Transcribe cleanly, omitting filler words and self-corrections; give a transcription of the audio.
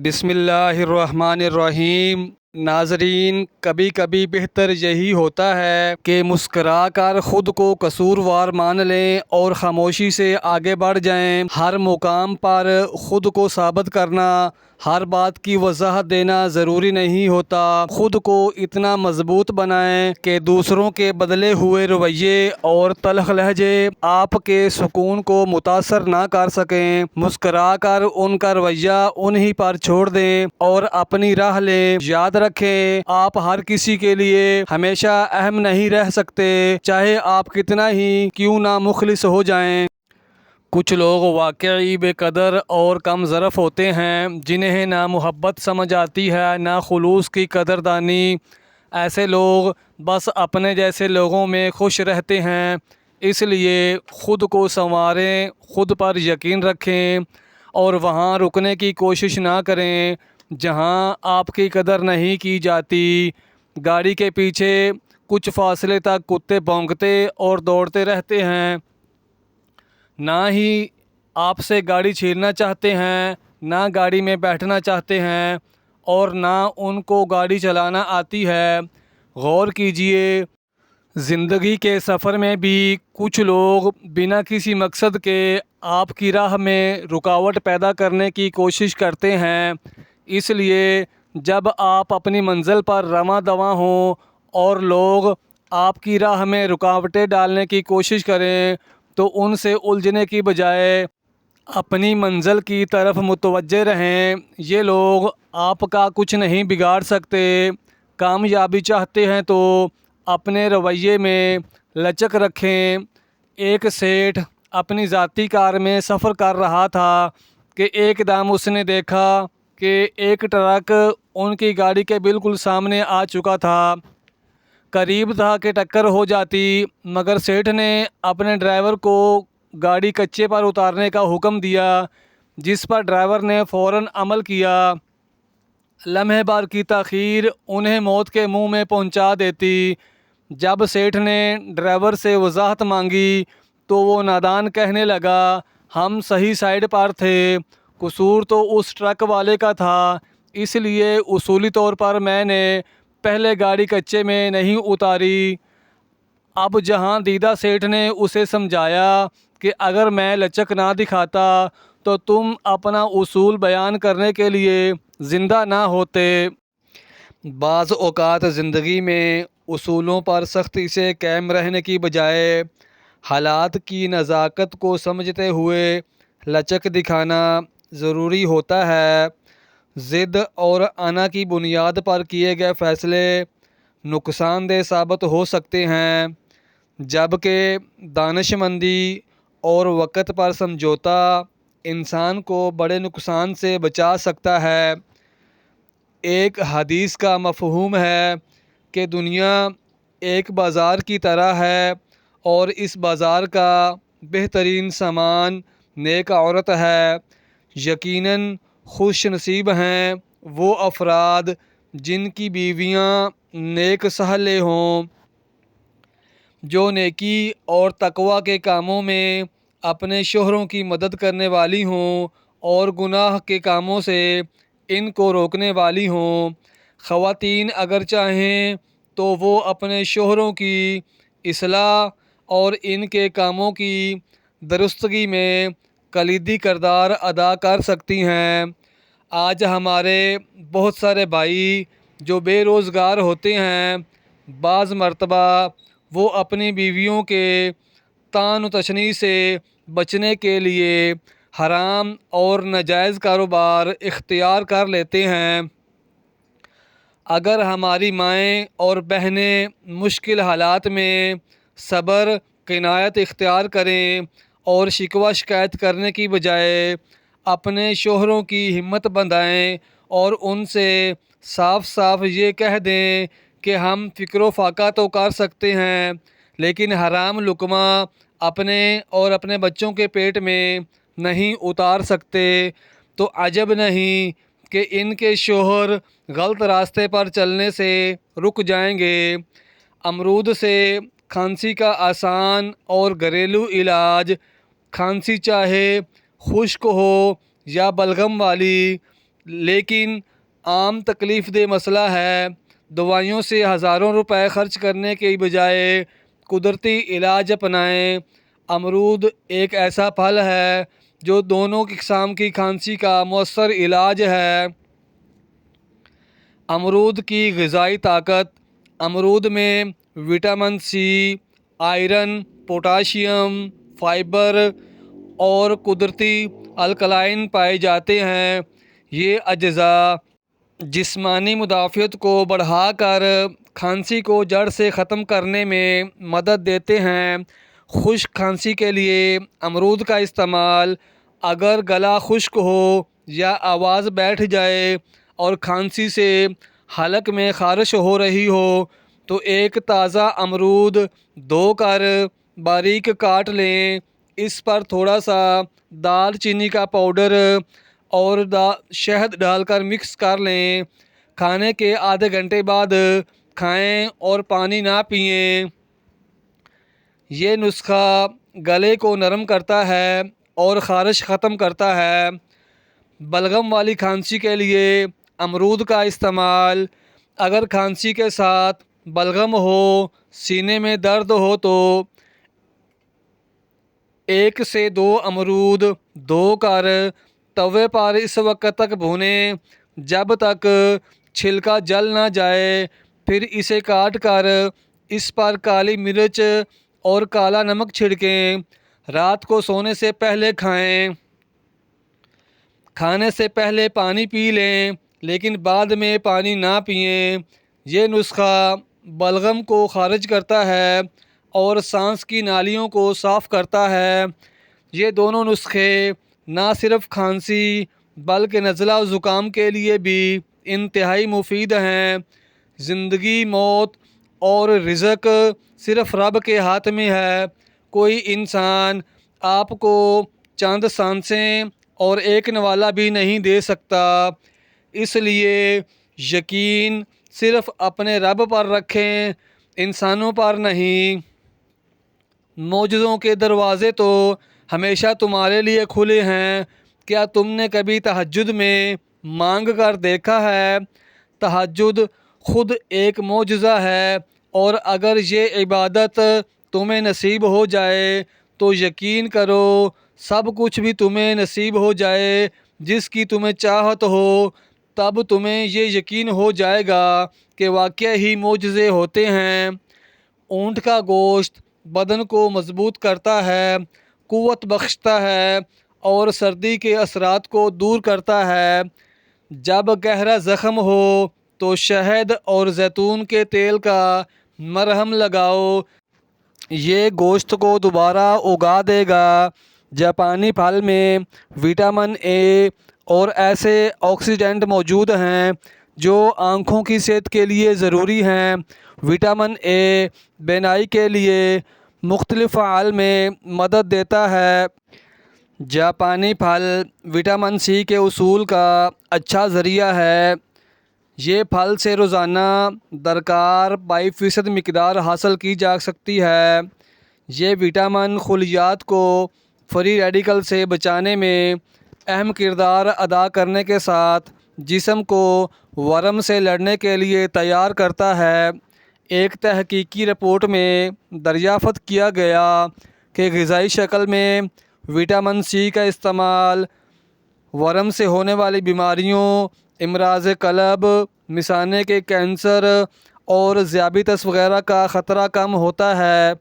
بسم اللہ الرحمن الرحیم۔ ناظرین، کبھی کبھی بہتر یہی ہوتا ہے کہ مسکرا کر خود کو قصوروار مان لیں اور خاموشی سے آگے بڑھ جائیں۔ ہر مقام پر خود کو ثابت کرنا، ہر بات کی وضاحت دینا ضروری نہیں ہوتا۔ خود کو اتنا مضبوط بنائیں کہ دوسروں کے بدلے ہوئے رویے اور تلخ لہجے آپ کے سکون کو متاثر نہ کر سکیں۔ مسکرا کر ان کا رویہ انہی پر چھوڑ دیں اور اپنی راہ لیں۔ یاد رکھیں، آپ ہر کسی کے لیے ہمیشہ اہم نہیں رہ سکتے، چاہے آپ کتنا ہی کیوں نہ مخلص ہو جائیں۔ کچھ لوگ واقعی بے قدر اور کم ظرف ہوتے ہیں، جنہیں نہ محبت سمجھ آتی ہے نہ خلوص کی قدردانی۔ ایسے لوگ بس اپنے جیسے لوگوں میں خوش رہتے ہیں۔ اس لیے خود کو سنواریں، خود پر یقین رکھیں اور وہاں رکنے کی کوشش نہ کریں جہاں آپ کی قدر نہیں کی جاتی۔ گاڑی کے پیچھے کچھ فاصلے تک کتے بھونکتے اور دوڑتے رہتے ہیں، نہ ہی آپ سے گاڑی چھیننا چاہتے ہیں، نہ گاڑی میں بیٹھنا چاہتے ہیں اور نہ ان کو گاڑی چلانا آتی ہے۔ غور کیجئے، زندگی کے سفر میں بھی کچھ لوگ بنا کسی مقصد کے آپ کی راہ میں رکاوٹ پیدا کرنے کی کوشش کرتے ہیں۔ اس لیے جب آپ اپنی منزل پر رواں دواں ہوں اور لوگ آپ کی راہ میں رکاوٹیں ڈالنے کی کوشش کریں تو ان سے الجھنے کی بجائے اپنی منزل کی طرف متوجہ رہیں۔ یہ لوگ آپ کا کچھ نہیں بگاڑ سکتے۔ کامیابی چاہتے ہیں تو اپنے رویے میں لچک رکھیں۔ ایک سیٹھ اپنی ذاتی کار میں سفر کر رہا تھا کہ ایک دم اس نے دیکھا کہ ایک ٹرک ان کی گاڑی کے بالکل سامنے آ چکا تھا۔ قریب تھا کہ ٹکر ہو جاتی، مگر سیٹھ نے اپنے ڈرائیور کو گاڑی کچے پر اتارنے کا حکم دیا، جس پر ڈرائیور نے فوراً عمل کیا۔ لمحے بھر کی تاخیر انہیں موت کے منہ میں پہنچا دیتی۔ جب سیٹھ نے ڈرائیور سے وضاحت مانگی تو وہ نادان کہنے لگا، ہم صحیح سائیڈ پر تھے، قصور تو اس ٹرک والے کا تھا، اس لیے اصولی طور پر میں نے پہلے گاڑی کچے میں نہیں اتاری۔ اب جہاں دیدہ سیٹھ نے اسے سمجھایا کہ اگر میں لچک نہ دکھاتا تو تم اپنا اصول بیان کرنے کے لیے زندہ نہ ہوتے۔ بعض اوقات زندگی میں اصولوں پر سختی سے قائم رہنے کی بجائے حالات کی نزاکت کو سمجھتے ہوئے لچک دکھانا ضروری ہوتا ہے۔ ضد اور انا کی بنیاد پر کیے گئے فیصلے نقصان دہ ثابت ہو سکتے ہیں، جبکہ دانش مندی اور وقت پر سمجھوتا انسان کو بڑے نقصان سے بچا سکتا ہے۔ ایک حدیث کا مفہوم ہے کہ دنیا ایک بازار کی طرح ہے اور اس بازار کا بہترین سامان نیک عورت ہے۔ یقیناً خوش نصیب ہیں وہ افراد جن کی بیویاں نیک صالحہ ہوں، جو نیکی اور تقوی کے کاموں میں اپنے شوہروں کی مدد کرنے والی ہوں اور گناہ کے کاموں سے ان کو روکنے والی ہوں۔ خواتین اگر چاہیں تو وہ اپنے شوہروں کی اصلاح اور ان کے کاموں کی درستگی میں کلیدی کردار ادا کر سکتی ہیں۔ آج ہمارے بہت سارے بھائی جو بے روزگار ہوتے ہیں، بعض مرتبہ وہ اپنی بیویوں کے طعن و تشنیع سے بچنے کے لیے حرام اور ناجائز کاروبار اختیار کر لیتے ہیں۔ اگر ہماری مائیں اور بہنیں مشکل حالات میں صبر قناعت اختیار کریں اور شکوہ شکایت کرنے کی بجائے اپنے شوہروں کی ہمت بندھائیں اور ان سے صاف صاف یہ کہہ دیں کہ ہم فکر و فاقہ تو کر سکتے ہیں لیکن حرام لقمہ اپنے اور اپنے بچوں کے پیٹ میں نہیں اتار سکتے، تو عجب نہیں کہ ان کے شوہر غلط راستے پر چلنے سے رک جائیں گے۔ امرود سے کھانسی کا آسان اور گھریلو علاج، کھانسی چاہے خشک ہو یا بلغم والی، لیکن عام تکلیف دہ مسئلہ ہے۔ دوائیوں سے ہزاروں روپے خرچ کرنے کے بجائے قدرتی علاج اپنائیں۔ امرود ایک ایسا پھل ہے جو دونوں اقسام کی کھانسی کا مؤثر علاج ہے۔ امرود کی غذائی طاقت۔ امرود میں vitamin C, iron, potassium, fibre اور قدرتی الکلائن پائے جاتے ہیں۔ یہ اجزاء جسمانی مدافعت کو بڑھا کر کھانسی کو جڑ سے ختم کرنے میں مدد دیتے ہیں۔ خشک کھانسی کے لیے امرود کا استعمال۔ اگر گلا خشک ہو یا آواز بیٹھ جائے اور کھانسی سے حلق میں خارش ہو رہی ہو تو ایک تازہ امرود دھو کر باریک کاٹ لیں۔ اس پر تھوڑا سا دال چینی کا پاؤڈر اور شہد ڈال کر مکس کر لیں۔ کھانے کے آدھے گھنٹے بعد کھائیں اور پانی نہ پئیں۔ یہ نسخہ گلے کو نرم کرتا ہے اور خارش ختم کرتا ہے۔ بلغم والی کھانسی کے لیے امرود کا استعمال۔ اگر کھانسی کے ساتھ بلغم ہو، سینے میں درد ہو تو 1 سے 2 امرود دھو کر توے پر اس وقت تک بھونیں جب تک چھلکا جل نہ جائے، پھر اسے کاٹ کر اس پر کالی مرچ اور کالا نمک چھڑکیں۔ رات کو سونے سے پہلے کھائیں۔ کھانے سے پہلے پانی پی لیں لیکن بعد میں پانی نہ پئیں۔ یہ نسخہ بلغم کو خارج کرتا ہے اور سانس کی نالیوں کو صاف کرتا ہے۔ یہ دونوں نسخے نہ صرف کھانسی بلکہ نزلہ و زکام کے لیے بھی انتہائی مفید ہیں۔ زندگی، موت اور رزق صرف رب کے ہاتھ میں ہے۔ کوئی انسان آپ کو چند سانسیں اور ایک نوالہ بھی نہیں دے سکتا۔ اس لیے یقین صرف اپنے رب پر رکھیں، انسانوں پر نہیں۔ معجزوں کے دروازے تو ہمیشہ تمہارے لیے کھلے ہیں۔ کیا تم نے کبھی تہجد میں مانگ کر دیکھا ہے؟ تہجد خود ایک معجزہ ہے، اور اگر یہ عبادت تمہیں نصیب ہو جائے تو یقین کرو سب کچھ بھی تمہیں نصیب ہو جائے جس کی تمہیں چاہت ہو، تب تمہیں یہ یقین ہو جائے گا کہ واقعہ ہی معجزے ہوتے ہیں۔ اونٹ کا گوشت بدن کو مضبوط کرتا ہے، قوت بخشتا ہے اور سردی کے اثرات کو دور کرتا ہے۔ جب گہرا زخم ہو تو شہد اور زیتون کے تیل کا مرہم لگاؤ، یہ گوشت کو دوبارہ اگا دے گا۔ جاپانی پھل میں وٹامن اے اور ایسے آکسیڈنٹ موجود ہیں جو آنکھوں کی صحت کے لیے ضروری ہیں۔ وٹامن اے بینائی کے لیے مختلف افعال میں مدد دیتا ہے۔ جاپانی پھل وٹامن سی کے حصول کا اچھا ذریعہ ہے۔ یہ پھل سے روزانہ درکار 22% مقدار حاصل کی جا سکتی ہے۔ یہ وٹامن خلیات کو فری ریڈیکل سے بچانے میں اہم کردار ادا کرنے کے ساتھ جسم کو ورم سے لڑنے کے لیے تیار کرتا ہے۔ ایک تحقیقی رپورٹ میں دریافت کیا گیا کہ غذائی شکل میں وٹامن سی کا استعمال ورم سے ہونے والی بیماریوں، امراض قلب، مثانے کے کینسر اور ذیابیطس وغیرہ کا خطرہ کم ہوتا ہے۔